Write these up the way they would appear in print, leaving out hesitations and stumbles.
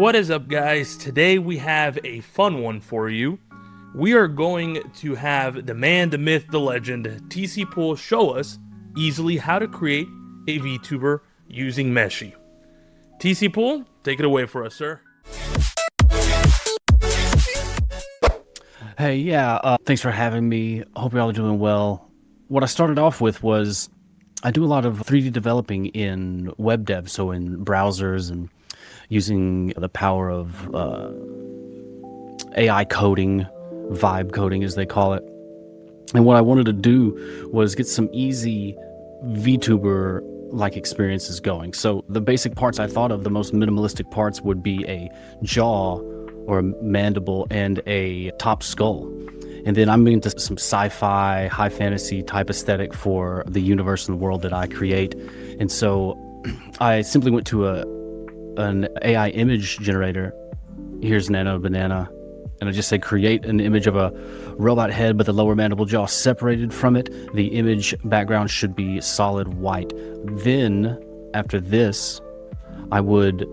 What is up, guys? Today we have a fun one for you. We are going to have the man, the myth, the legend, TC Poole show us easily how to create a VTuber using Meshy. TC Poole, take it away for us, sir. Hey, yeah, thanks for having me. Hope y'all are doing well. What I started off with was I do a lot of 3D developing in web dev, so in browsers and using the power of AI coding, vibe coding as they call it. And what I wanted to do was get some easy VTuber-like experiences going. So the basic parts I thought of, the most minimalistic parts would be a jaw or a mandible and a top skull. And then I'm into some sci-fi, high fantasy type aesthetic for the universe and the world that I create. And so I simply went to an AI image generator. Here's Nano Banana. And I just say create an image of a robot head, but the lower mandible jaw separated from it. The image background should be solid white. Then after this, I would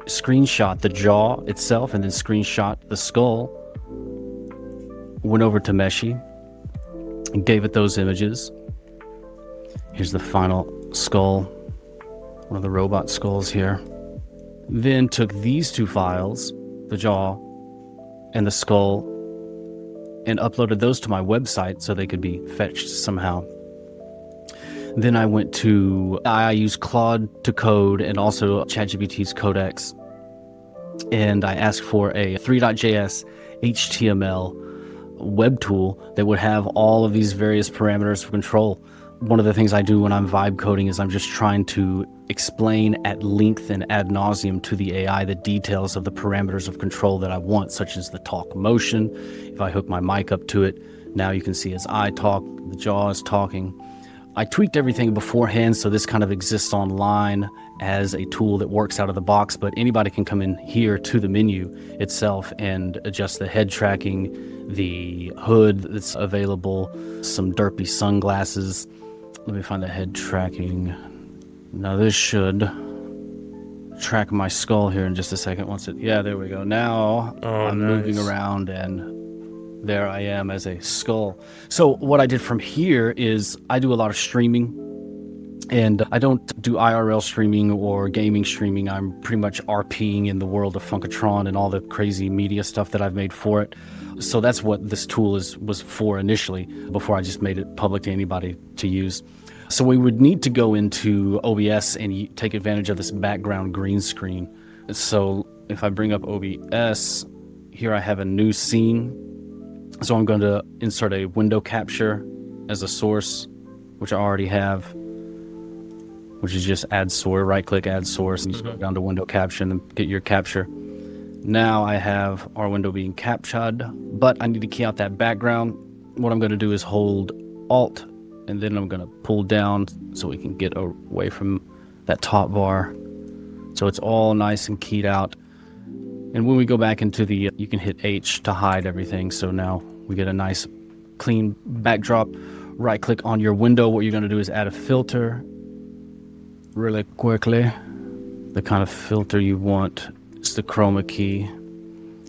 screenshot the jaw itself and then screenshot the skull. Went over to Meshy and gave it those images. Here's the final skull, one of the robot skulls here. Then took these two files, the jaw and the skull, and uploaded those to my website so they could be fetched somehow. Then I went to, I use Claude to code and also ChatGPT's Codex. And I asked for a Three.js HTML web tool that would have all of these various parameters of control. One of the things I do when I'm vibe coding is I'm just trying to explain at length and ad nauseum to the AI the details of the parameters of control that I want, such as the talk motion. If I hook my mic up to it, now you can see as I talk, the jaw is talking. I tweaked everything beforehand, so this kind of exists online as a tool that works out of the box, but anybody can come in here to the menu itself and adjust the head tracking, the hood that's available, some derpy sunglasses. Let me find the head tracking. Now this should track my skull here in just a second. Yeah, there we go. Now I'm moving around and there I am as a skull. So what I did from here is I do a lot of streaming, and I don't do IRL streaming or gaming streaming. I'm pretty much RPing in the world of Funkatron and all the crazy media stuff that I've made for it. So that's what this tool was for initially, before I just made it public to anybody to use. So we would need to go into OBS and take advantage of this background green screen. So if I bring up OBS, here I have a new scene. So I'm going to insert a window capture as a source, which I already have, which is just add source, right click, add source, and you just go down to window capture and get your capture. Now I have our window being captured, but I need to key out that background. What I'm going to do is hold Alt, and then I'm going to pull down so we can get away from that top bar. So it's all nice and keyed out. And when we go back into the, you can hit H to hide everything. So now we get a nice clean backdrop. Right click on your window. What you're going to do is add a filter really quickly. The kind of filter you want. It's the chroma key.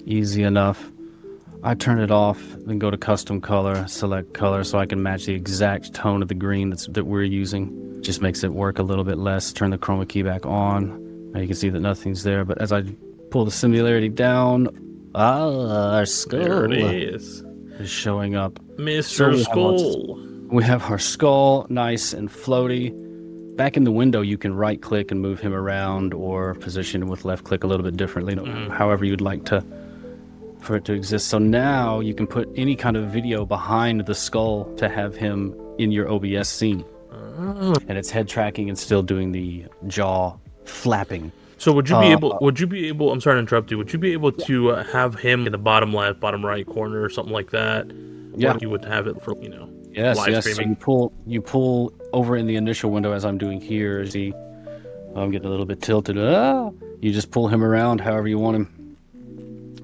Easy enough. I turn it off, then go to custom color, select color so I can match the exact tone of the green that we're using. Just makes it work a little bit less. Turn the chroma key back on. Now you can see that nothing's there, but as I pull the similarity down, our skull there it is showing up. Mr. Skull. We have our skull, nice and floaty. Back in the window, you can right click and move him around or position with left click a little bit differently, however you'd like for it to exist. So now you can put any kind of video behind the skull to have him in your OBS scene. And it's head tracking and still doing the jaw flapping. So would you be able, I'm sorry to interrupt you, would you be able to have him in the bottom left, bottom right corner or something like that? Yeah. Or you would have it for, yes, live streaming? So you pull over in the initial window as I'm doing here. See, I'm getting a little bit tilted. You just pull him around however you want him.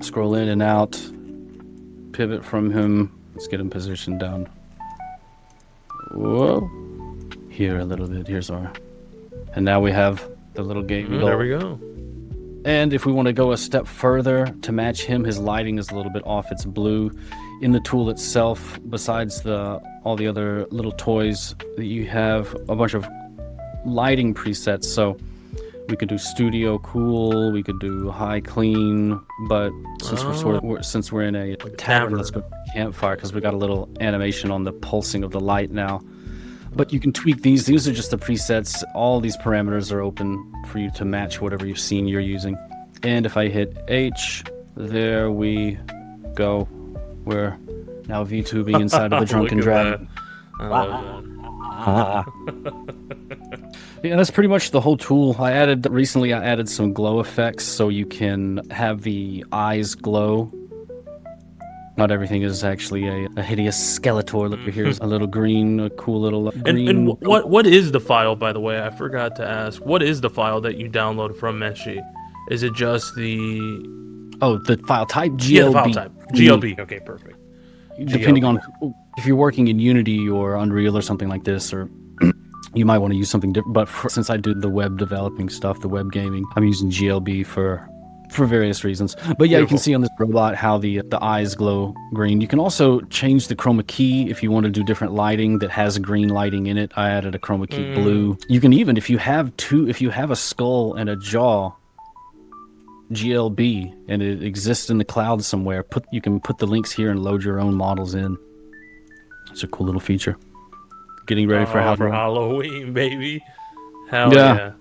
Scroll in and out, pivot from him. Let's get him positioned down. Whoa. Here a little bit. Here's our, and now we have the little game. There we go. And if we want to go a step further to match him, his lighting is a little bit off. It's blue. In the tool itself, besides all the other little toys, you have a bunch of lighting presets. So we could do studio cool, we could do high clean, but since we're in a tavern, let's go campfire because we got a little animation on the pulsing of the light now. But you can tweak these. These are just the presets. All these parameters are open for you to match whatever you've seen you're using. And if I hit H, there we go. We're now VTubing inside of the Drunken Dragon. Yeah, that's pretty much the whole tool. Recently I added some glow effects so you can have the eyes glow. Not everything is actually a hideous Skeletor. Look, here's a little green, a cool little green. And what is the file, by the way? I forgot to ask. What is the file that you download from Meshy? Is it just the... Oh, the file type? GLB. Yeah, the file type. GLB. Okay, perfect. Depending on if you're working in Unity or Unreal or something like this, or you might want to use something different. But since I do the web developing stuff, the web gaming, I'm using GLB for various reasons. But yeah, Beautiful. You can see on this robot how the eyes glow green. You can also change the chroma key if you want to do different lighting that has green lighting in it. I added a chroma key blue. You can even, if you have a skull and a jaw, GLB, and it exists in the cloud somewhere, you can put the links here and load your own models in. It's a cool little feature. Getting ready for Halloween, baby. Hell yeah.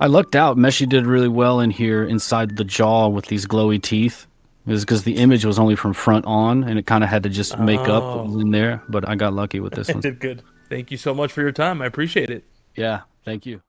I lucked out. Meshy did really well in here inside the jaw with these glowy teeth. It was because the image was only from front on, and it kind of had to just make up what was in there. But I got lucky with this one. Did good. Thank you so much for your time. I appreciate it. Yeah, thank you.